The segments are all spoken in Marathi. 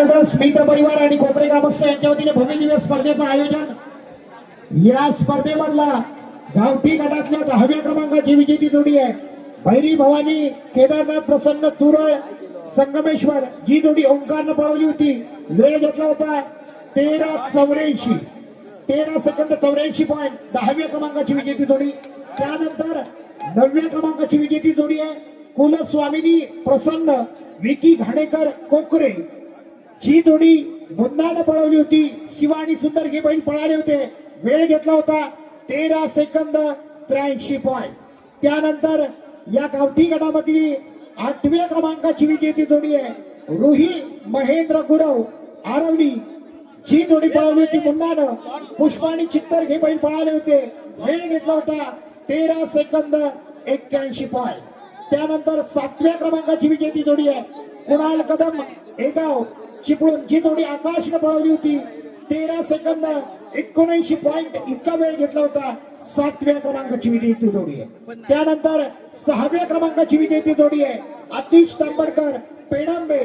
ट्रेडर्स मित्र परिवार आणि कोपरे ग्रामस्थ यांच्या वतीने भव्य दिव्य स्पर्धेचं आयोजन. या स्पर्धेमधला गावठी गटातल्या 10व्या क्रमांकाची विजेती जोडी आहे भैरी भवानी केदारनाथ प्रसन्न तुरळ संगमेश्वर. जी जोडी ओंकारनं पळवली होती. वेळ घेतला होता 13:84 13 सेकंद 84 पॉइंट. 10व्या क्रमांकाची विजेती जोडी. त्यानंतर 9व्या क्रमांकाची विजेती जोडी आहे कुलस्वामिनी प्रसन्न विकी घाणेकर कोकरे. जी जोडी मुन्नानं पळवली होती. शिवा आणि सुंदर हे बैल पळाले होते. वेळ घेतला होता 13 सेकंद 83 पॉइंट. त्यानंतर या गावठी गटामधली 8व्या क्रमांकाची विजेती जोडी आहे रुही महेंद्र गुरव आरवली. जी जोडी पळवली होती मुन्नानं. पुष्पा आणि चित्तर हे बैल पळाले होते. वेळ घेतला होता 13 सेकंद 81 पॉइंट. त्यानंतर 7व्या क्रमांकाची विजेती जोडी आहे कुणाल कदम एगाव चिपळूण. जी जोडी आकाशनं पळवली होती. 13 सेकंद 79 पॉइंट इतका वेळ घेतला होता. 7व्या क्रमांकाची विजेती जोडी आहे. त्यानंतर 6व्या क्रमांकाची विजेती जोडी आहे आतिश तांबडकर पेडांबे.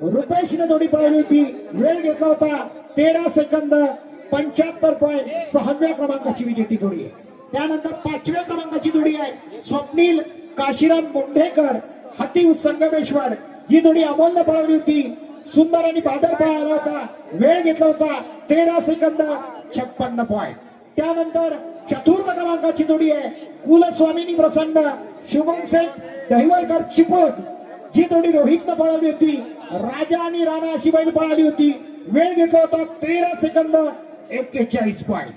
रुपेशने जोडी पळवली होती. वेळ घेतला होता 13 सेकंद 75 पॉइंट. 6व्या क्रमांकाची विजेती जोडी आहे. त्यानंतर 5व्या क्रमांकाची जोडी आहे स्वप्नील काशीराम मुंढेकर हाती संगमेश्वर. जी जोडी अमोलनं पळवली होती. सुंदर आणि बादल पळाला होता. वेळ घेतला होता 13 सेकंद 56 पॉइंट. त्यानंतर 4थ्या क्रमांकाची जोडी आहे कुलस्वामिनी प्रसन्न शुभम शेख दहिवलकर चिपळूण. जी जोडी रोहितनं पळवली होती. राजा आणि राणा अशी बैल पळाली होती. वेळ घेतला होता 13 सेकंद 41 पॉइंट.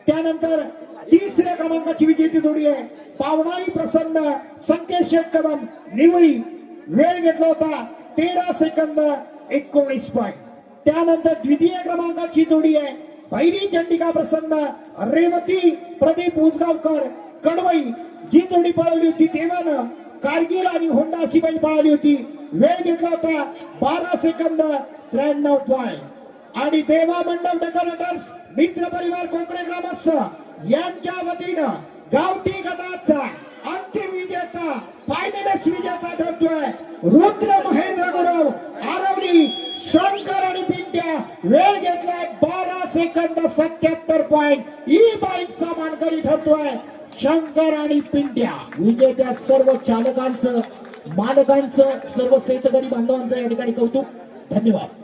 त्यानंतर 3ऱ्या क्रमांकाची विजेती जोडी आहे पावनाई प्रसन्न संकेत शेठ कदम निवळी. वेळ घेतला होता 13 सेकंद 19 पॉइंट. त्यानंतर 2य क्रमांकाची जोडी आहे भैरी चंडिका प्रसन्न रेवती प्रदीप उसगावकर कडवई. जी जोडी पळवली होती देवानं कारगिल आणि होंडा अशी बैल पळाली होती. वेळ घेतला होता 12 सेकंद 93 पॉइंट. आणि देवा मंडप डेकोरेटर्स मित्र परिवार कोकरे ग्रामस्थ यांच्या वतीनं गावठी गटाचा अंतिम विजेता फायनलिस्ट विजेता ठरतोय रुद्र महेंद्र गुरव आरवली शंकर आणि पिंट्या. वेळ घेतलाय 12 सेकंद 77 पॉइंट. ही बाईकचा मानकरी ठरतोय शंकर आणि पिंट्या. विजेत्या सर्व चालकांचं मालकांचं सर्व शेतकरी बांधवांचं या ठिकाणी कौतुक. धन्यवाद.